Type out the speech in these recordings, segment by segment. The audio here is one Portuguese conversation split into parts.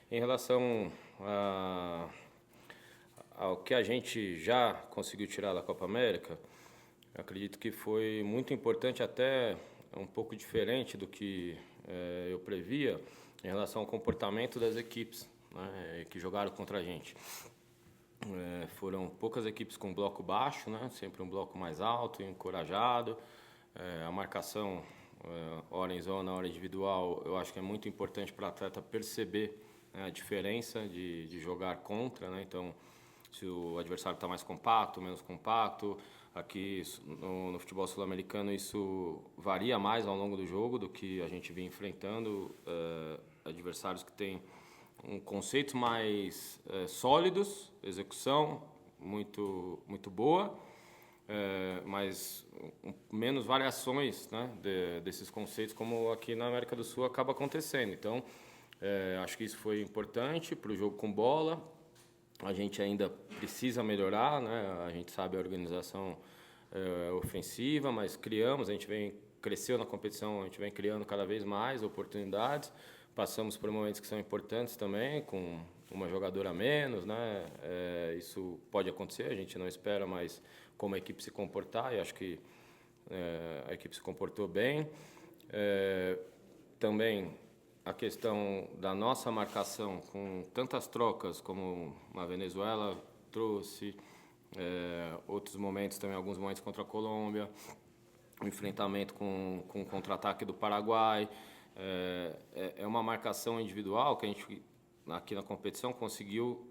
Em relação ao que a gente já conseguiu tirar da Copa América, eu acredito que foi muito importante, até um pouco diferente do que eu previa, em relação ao comportamento das equipes, né, que jogaram contra a gente. Foram poucas equipes com bloco baixo, né, sempre um bloco mais alto, encorajado. A marcação, hora em zona, hora individual, eu acho que é muito importante para o atleta perceber, né, a diferença de jogar contra, né? Então, se o adversário está mais compacto, menos compacto. Aqui no futebol sul-americano isso varia mais ao longo do jogo do que a gente vinha enfrentando adversários que têm um conceito mais sólidos, execução muito boa, mas menos variações, né, desses conceitos, como aqui na América do Sul acaba acontecendo. Então, acho que isso foi importante para o jogo com bola. A gente ainda precisa melhorar, né? A gente sabe a organização ofensiva, mas criamos, cresceu na competição, a gente vem criando cada vez mais oportunidades. Passamos por momentos que são importantes também, com uma jogadora a menos, né? Isso pode acontecer, a gente não espera, mas como a equipe se comportar, e acho que a equipe se comportou bem. Também a questão da nossa marcação, com tantas trocas como a Venezuela trouxe, outros momentos também, alguns momentos contra a Colômbia, o enfrentamento com o contra-ataque do Paraguai. É uma marcação individual que a gente, aqui na competição, conseguiu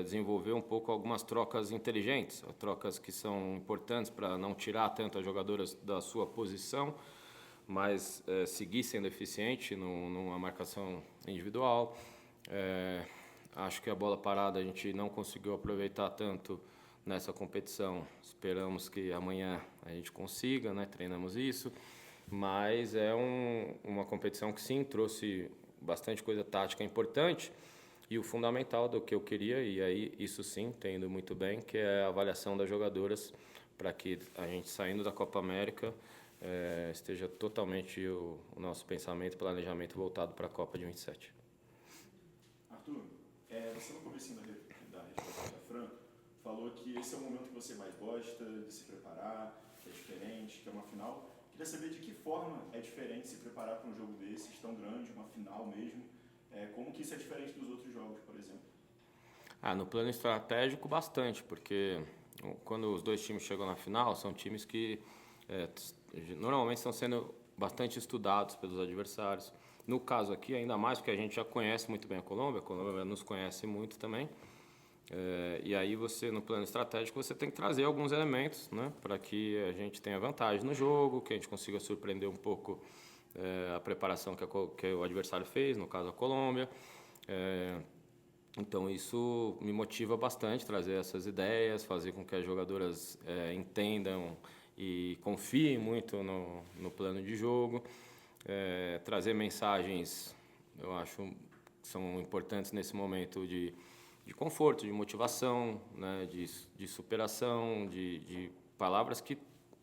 desenvolver um pouco algumas trocas inteligentes, trocas que são importantes para não tirar tanto as jogadoras da sua posição, mas seguir sendo eficiente numa marcação individual. Acho que a bola parada a gente não conseguiu aproveitar tanto nessa competição. Esperamos que amanhã a gente consiga, né? Treinamos isso, mas uma competição que sim trouxe bastante coisa tática importante, e o fundamental do que eu queria, e aí isso sim, está indo muito bem, que é a avaliação das jogadoras, para que a gente, saindo da Copa América, esteja totalmente o nosso pensamento e planejamento voltado para a Copa de 27. Arthur, você no começo da resposta da Fran falou que esse é o momento que você mais gosta de se preparar, que é diferente, que é uma final. Queria saber de que forma é diferente se preparar para um jogo desses, tão grande, uma final mesmo. Como que isso é diferente dos outros jogos, por exemplo? No plano estratégico, bastante, porque quando os dois times chegam na final, são times que normalmente estão sendo bastante estudados pelos adversários. No caso aqui, ainda mais porque a gente já conhece muito bem a Colômbia nos conhece muito também. E aí você, no plano estratégico, você tem que trazer alguns elementos, né, para que a gente tenha vantagem no jogo, que a gente consiga surpreender um pouco a preparação que o adversário fez, no caso a Colômbia. Então isso me motiva bastante, trazer essas ideias, fazer com que as jogadoras entendam e confiem muito no plano de jogo. Trazer mensagens, eu acho, que são importantes nesse momento de conforto, de motivação, né, de superação, de palavras que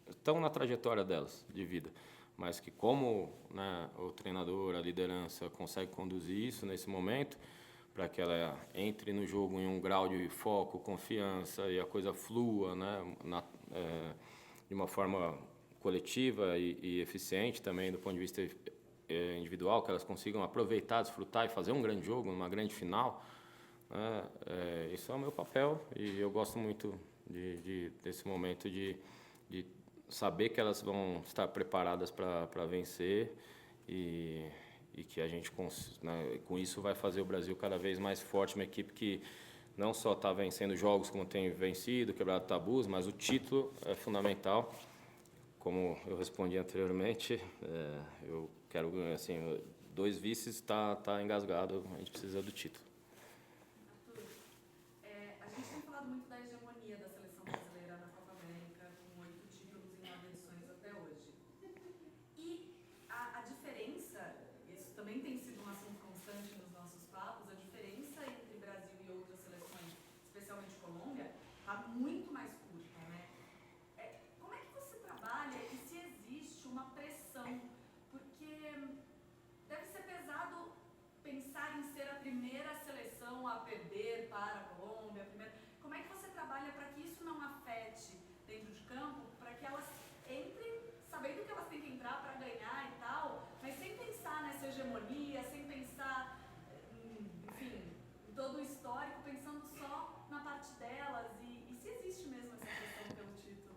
estão na trajetória delas de vida, mas que como, né, o treinador, a liderança consegue conduzir isso nesse momento, para que ela entre no jogo em um grau de foco, confiança e a coisa flua, né, de uma forma coletiva e eficiente também do ponto de vista individual, que elas consigam aproveitar, desfrutar e fazer um grande jogo, uma grande final. Isso é o meu papel e eu gosto muito desse momento de saber que elas vão estar preparadas para vencer e que a gente, né, com isso, vai fazer o Brasil cada vez mais forte, uma equipe que não só está vencendo jogos como tem vencido, quebrado tabus, mas o título é fundamental. Como eu respondi anteriormente, eu quero, assim, 2 vices, está engasgado, a gente precisa do título. Arthur, a gente tem falado muito da hegemonia da seleção brasileira na Copa América, com 8 títulos em 9 edições até hoje. E a diferença, isso também tem sido um assunto constante nos nossos papos, a diferença entre Brasil e outras seleções, especialmente Colômbia, está muito mais curta, né? Como é que você trabalha e se existe uma pressão? Porque deve ser pesado pensar em ser a primeira seleção a perder para a Colômbia, primeiro. Como é que você trabalha para que isso não afete dentro de campo, para que elas entrem sabendo que elas têm que entrar para ganhar e tal, mas sem pensar nessa hegemonia, sem pensar, enfim, em todo o histórico, pensando só na parte delas e se existe mesmo essa pressão pelo título?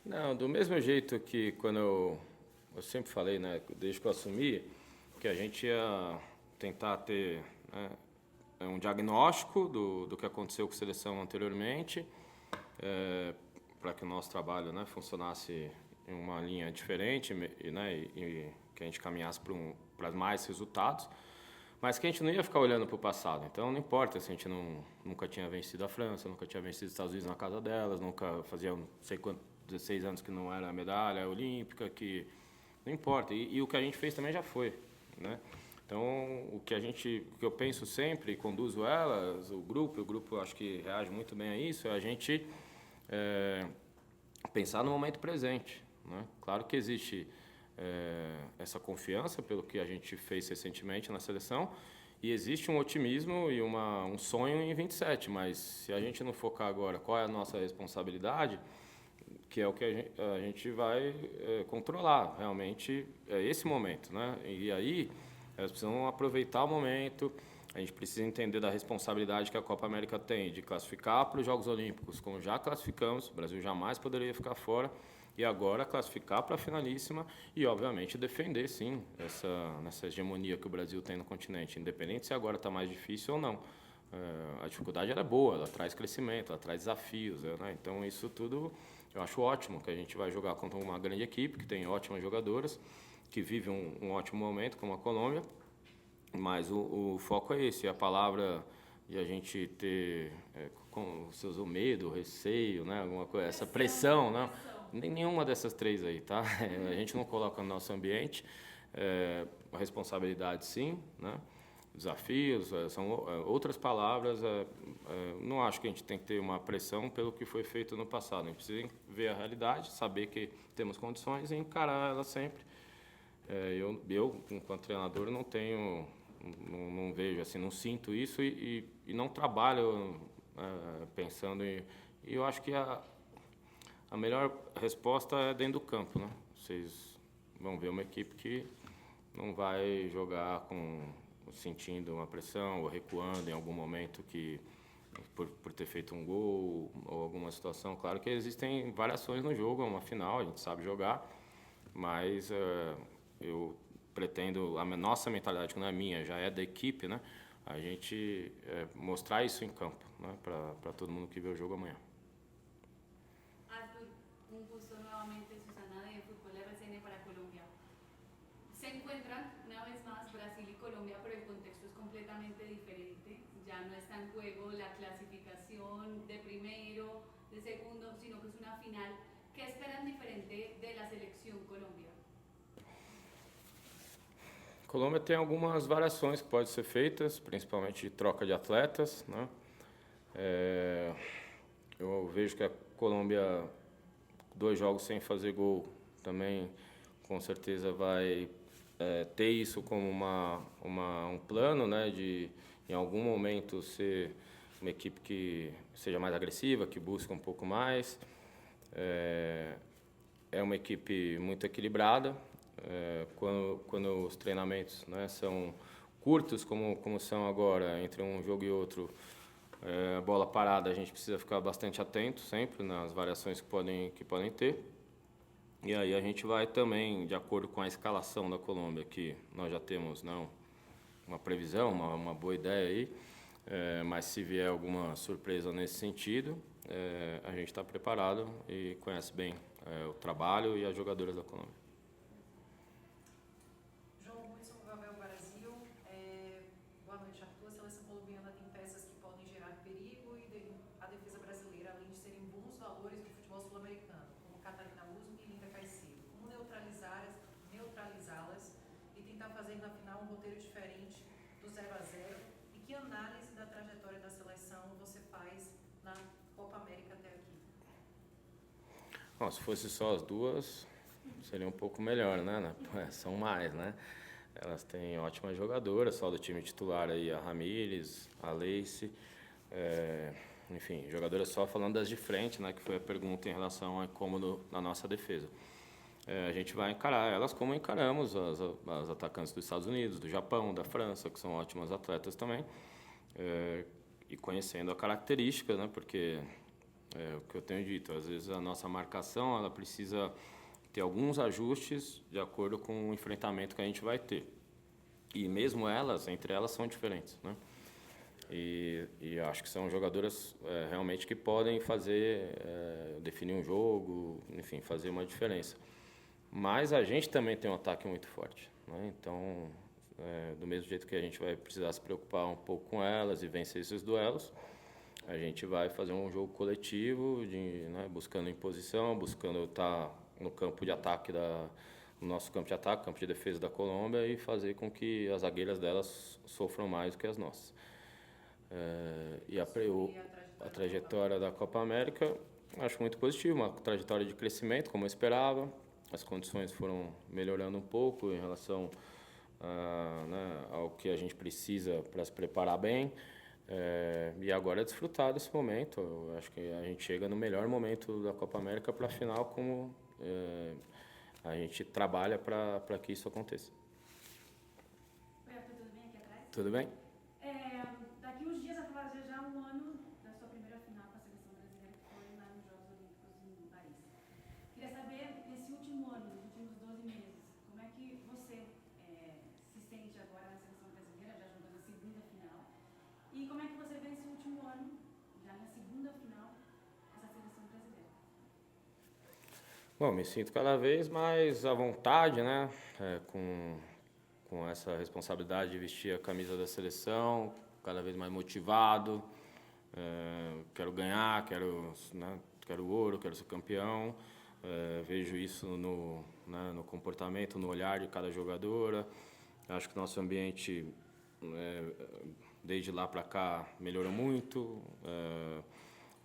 Não, do mesmo jeito que quando eu sempre falei, né, desde que eu assumi, que a gente ia tentar ter, né, um diagnóstico do que aconteceu com a seleção anteriormente, para que o nosso trabalho, né, funcionasse em uma linha diferente, né, e que a gente caminhasse para mais resultados, mas que a gente não ia ficar olhando para o passado. Então não importa se a gente nunca tinha vencido a França, nunca tinha vencido os Estados Unidos na casa delas, nunca fazia não sei quantos, 16 anos que não era medalha olímpica, que não importa. E o que a gente fez também já foi, né? Então o que eu penso sempre e conduzo elas, o grupo acho que reage muito bem a isso, é a gente pensar no momento presente, né? Claro que existe essa confiança pelo que a gente fez recentemente na seleção e existe um otimismo e um sonho em 27, mas se a gente não focar agora qual é a nossa responsabilidade, que é o que a gente vai controlar realmente esse momento, né? E aí elas precisam aproveitar o momento. A gente precisa entender da responsabilidade que a Copa América tem de classificar para os Jogos Olímpicos, como já classificamos, o Brasil jamais poderia ficar fora, e agora classificar para a finalíssima e, obviamente, defender, sim, nessa hegemonia que o Brasil tem no continente, independente se agora está mais difícil ou não. A dificuldade era boa, ela traz crescimento, ela traz desafios, né? Então isso tudo eu acho ótimo, que a gente vai jogar contra uma grande equipe, que tem ótimas jogadoras, que vive um ótimo momento, como a Colômbia, mas o foco é esse, a palavra de a gente ter, como você usou, medo, receio, né? Alguma coisa, essa pressão, né? Nenhuma dessas três aí, tá? A gente não coloca no nosso ambiente, a responsabilidade sim, né? Desafios, são outras palavras. Não acho que a gente tem que ter uma pressão pelo que foi feito no passado. A gente precisa ver a realidade, saber que temos condições e encarar ela sempre. Eu enquanto treinador, não vejo, assim, não sinto isso e não trabalho pensando em... E eu acho que a melhor resposta é dentro do campo, né? Vocês vão ver uma equipe que não vai jogar sentindo uma pressão ou recuando em algum momento por ter feito um gol ou alguma situação. Claro que existem variações no jogo, é uma final, a gente sabe jogar, mas eu pretendo, a nossa mentalidade, que não é minha, já é da equipe, né? A gente mostrar isso em campo, né? Para todo mundo que vê o jogo amanhã. Arthur, un gusto nuevamente, Susana de Fútbol RCN para Colombia. Se encuentran una vez más Brasil y Colombia, pero el contexto es completamente diferente. Ya no está en juego la clasificación de primero, de segundo, sino que es una final. ¿Qué esperan diferente de la selección Colombia? Colômbia tem algumas variações que podem ser feitas, principalmente de troca de atletas, né? Eu vejo que a Colômbia, 2 jogos sem fazer gol, também com certeza vai ter isso como um plano, né, de em algum momento ser uma equipe que seja mais agressiva, que busque um pouco mais. É uma equipe muito equilibrada. Quando os treinamentos, né, são curtos, como são agora, entre um jogo e outro, bola parada, a gente precisa ficar bastante atento sempre nas variações que podem ter. E aí a gente vai também, de acordo com a escalação da Colômbia, que nós já temos, não, uma previsão, uma boa ideia aí, mas se vier alguma surpresa nesse sentido, a gente está preparado e conhece bem o trabalho e as jogadoras da Colômbia. João Wilson Gavel, Brasil. Boa noite, Arthur. A seleção colombiana tem peças que podem gerar perigo e a defesa brasileira, além de serem bons valores do futebol sul-americano, como Catarina Usman e Linda Caicedo. Como neutralizá-las e tentar fazer na final um roteiro diferente do 0-0? E que análise da trajetória da seleção você faz na Copa América até aqui? Bom, se fosse só as duas, seria um pouco melhor, né? São mais, né? Elas têm ótimas jogadoras, só do time titular aí, a Ramírez, a Leice, enfim, jogadoras só falando das de frente, né, que foi a pergunta em relação a como na nossa defesa. A gente vai encarar elas como encaramos as atacantes dos Estados Unidos, do Japão, da França, que são ótimas atletas também, e conhecendo a característica, né, porque o que eu tenho dito, às vezes a nossa marcação ela precisa ter alguns ajustes de acordo com o enfrentamento que a gente vai ter. E mesmo elas, entre elas, são diferentes, né? E acho que são jogadoras realmente que podem fazer, definir um jogo, enfim, fazer uma diferença. Mas a gente também tem um ataque muito forte, né? Então, do mesmo jeito que a gente vai precisar se preocupar um pouco com elas e vencer esses duelos, a gente vai fazer um jogo coletivo, né, buscando imposição, buscando estar no campo de ataque no nosso campo de ataque, campo de defesa da Colômbia e fazer com que as zagueiras delas sofram mais do que as nossas. E a trajetória da Copa América, acho muito positiva, uma trajetória de crescimento, como eu esperava. As condições foram melhorando um pouco em relação né, ao que a gente precisa para se preparar bem. E agora é desfrutar desse momento. Eu acho que a gente chega no melhor momento da Copa América para a final, como a gente trabalha para que isso aconteça. Oi, Arthur, tudo bem aqui atrás? Tudo bem? Daqui uns dias vai fazer já um ano da sua primeira final com a seleção brasileira, que foi lá nos Jogos Olímpicos em Paris. Queria saber, nesse último ano, nos últimos 12 meses, como é que você se sente agora na seleção brasileira, já jogando a segunda final? E como é que você vê esse último ano, já na segunda final, essa seleção brasileira? Bom, me sinto cada vez mais à vontade, né? Com essa responsabilidade de vestir a camisa da seleção, cada vez mais motivado. Quero ganhar, quero ouro, quero ser campeão. Vejo isso no comportamento, no olhar de cada jogadora. Acho que o nosso ambiente, desde lá para cá, melhorou muito.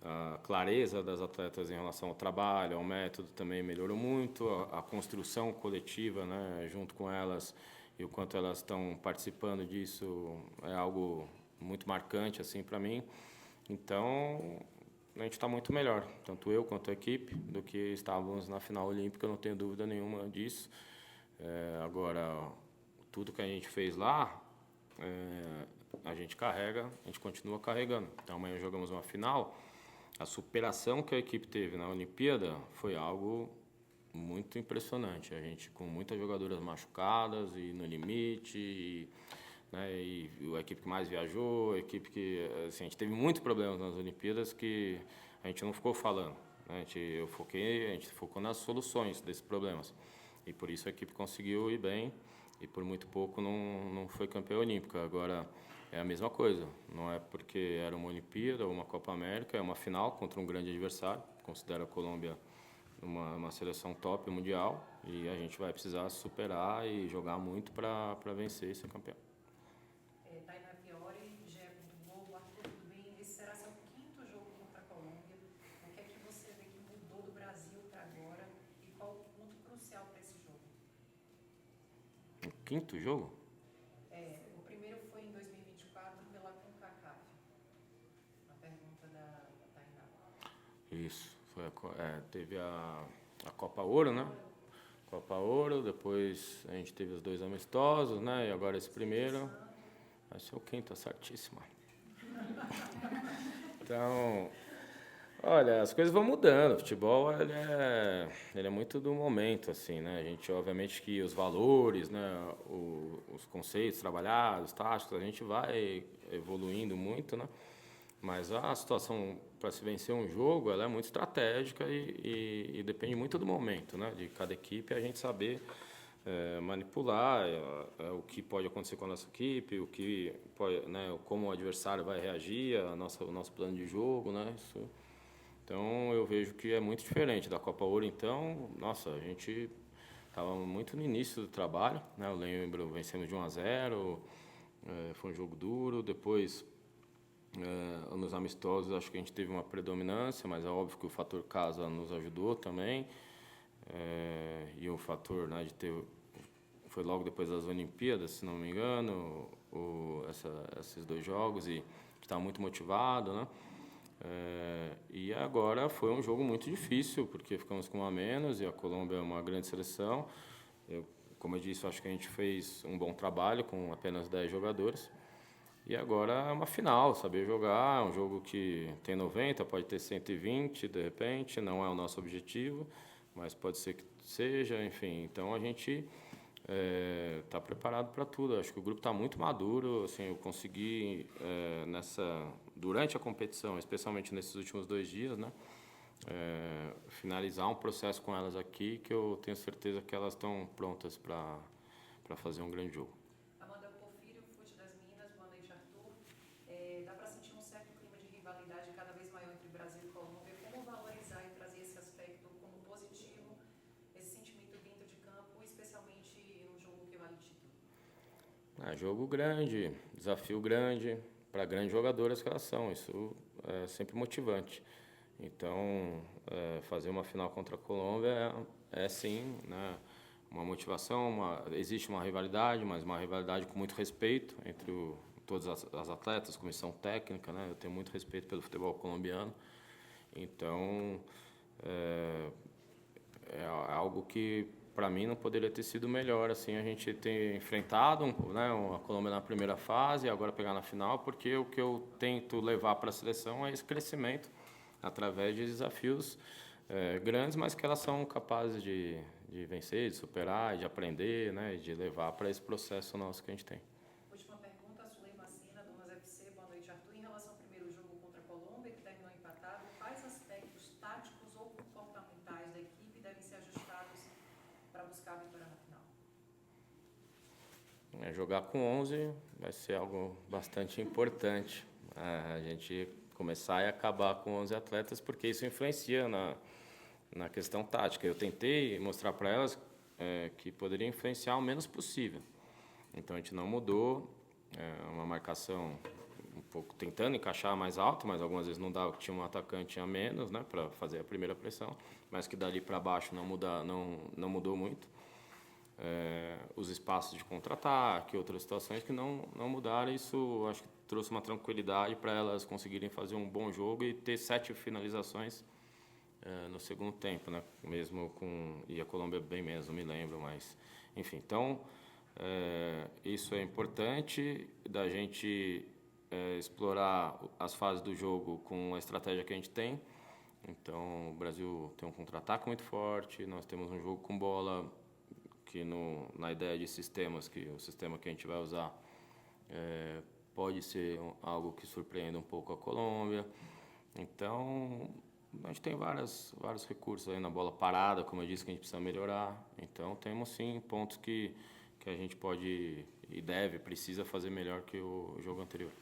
A clareza das atletas em relação ao trabalho, ao método também melhorou muito. A construção coletiva, né, junto com elas e o quanto elas estão participando disso é algo muito marcante assim para mim. Então, a gente está muito melhor, tanto eu quanto a equipe, do que estávamos na final olímpica, não tenho dúvida nenhuma disso. Agora, tudo que a gente fez lá, a gente carrega, a gente continua carregando. Então, amanhã jogamos uma final. A superação que a equipe teve na Olimpíada foi algo muito impressionante. A gente com muitas jogadoras machucadas e no limite, né, e a equipe que mais viajou, a equipe que assim, a gente teve muitos problemas nas Olimpíadas que a gente não ficou falando, né? A gente focou nas soluções desses problemas e por isso a equipe conseguiu ir bem e por muito pouco não foi campeã olímpica. Agora é a mesma coisa, não é porque era uma Olimpíada ou uma Copa América, é uma final contra um grande adversário. Considero a Colômbia uma seleção top mundial e a gente vai precisar superar e jogar muito para vencer e ser campeão. Tainá Fiore, GE. Globo, Arthur, tudo bem? Esse será seu quinto jogo contra a Colômbia. O que é que você vê que mudou do Brasil para agora e qual o ponto crucial para esse jogo? O quinto jogo? O primeiro foi em 2024 pela CONCACAF. A pergunta da Tainá. Isso, teve a Copa Ouro, né? Copa Ouro, depois a gente teve os 2 amistosos, né? E agora esse primeiro. Vai ser o quinto, certíssimo. Então, olha, as coisas vão mudando. O futebol, ele é muito do momento, assim, né? A gente, obviamente, que os valores, né? Os conceitos trabalhados, táticos, a gente vai evoluindo muito, né? Mas a situação para se vencer um jogo, ela é muito estratégica e depende muito do momento, né? De cada equipe, a gente saber manipular o que pode acontecer com a nossa equipe, o que pode, né? Como o adversário vai reagir, o nosso plano de jogo, né? Então eu vejo que é muito diferente da Copa Ouro. Então, nossa, a gente estava muito no início do trabalho, né? Eu lembro, vencemos de 1-0, foi um jogo duro. Depois nos amistosos acho que a gente teve uma predominância, mas é óbvio que o fator casa nos ajudou também, e o fator, né, de ter foi logo depois das Olimpíadas, se não me engano, esses 2 jogos, e estava muito motivado, né? E agora foi um jogo muito difícil, porque ficamos com 1 a menos e a Colômbia é uma grande seleção. Como eu disse, acho que a gente fez um bom trabalho com apenas 10 jogadores. E agora é uma final, saber jogar, é um jogo que tem 90, pode ter 120 de repente, não é o nosso objetivo, mas pode ser que seja, enfim. Então a gente está preparado para tudo. Acho que o grupo está muito maduro, assim, eu consegui durante a competição, especialmente nesses últimos 2 dias, né, finalizar um processo com elas aqui que eu tenho certeza que elas estão prontas para fazer um grande jogo. Amanda Porfírio, Fute das Minas, boa noite, Arthur. Dá para sentir um certo clima de rivalidade cada vez maior entre Brasil e Colômbia. Como valorizar e trazer esse aspecto como positivo, esse sentimento dentro de campo, especialmente num jogo que vale título? Jogo grande, desafio grande, para grandes jogadoras que elas são, isso é sempre motivante. Então, fazer uma final contra a Colômbia é sim, né, uma motivação, existe uma rivalidade, mas uma rivalidade com muito respeito entre todas as atletas, comissão técnica, né, eu tenho muito respeito pelo futebol colombiano, então é algo que para mim não poderia ter sido melhor assim a gente ter enfrentado, né, a Colômbia na primeira fase e agora pegar na final, porque o que eu tento levar para a seleção é esse crescimento através de desafios grandes, mas que elas são capazes de vencer, de superar, de aprender, né, de levar para esse processo nosso que a gente tem. Última pergunta, Sulei Macina, Donas FC, boa noite, Arthur. Em relação ao primeiro jogo contra a Colômbia, que terminou empatado, quais aspectos táticos ou comportamentais da equipe devem ser ajustados para buscar a vitória na final? Jogar com 11 vai ser algo bastante importante. A gente começar e acabar com 11 atletas, porque isso influencia na questão tática. Eu tentei mostrar para elas que poderia influenciar o menos possível. Então a gente não mudou, uma marcação um pouco tentando encaixar mais alto, mas algumas vezes não dava, tinha um atacante a menos, né, para fazer a primeira pressão, mas que dali para baixo não mudou muito. Os espaços de contra-ataque, outras situações que não mudaram, isso acho que trouxe uma tranquilidade para elas conseguirem fazer um bom jogo e ter 7 finalizações no segundo tempo, né? Mesmo e a Colômbia bem menos, não me lembro, mas enfim. Então isso é importante da gente explorar as fases do jogo com a estratégia que a gente tem. Então o Brasil tem um contra-ataque muito forte, nós temos um jogo com bola que na ideia de sistemas, que o sistema que a gente vai usar pode ser algo que surpreenda um pouco a Colômbia. Então, a gente tem vários recursos aí na bola parada, como eu disse, que a gente precisa melhorar. Então, temos sim pontos que a gente pode e precisa fazer melhor que o jogo anterior.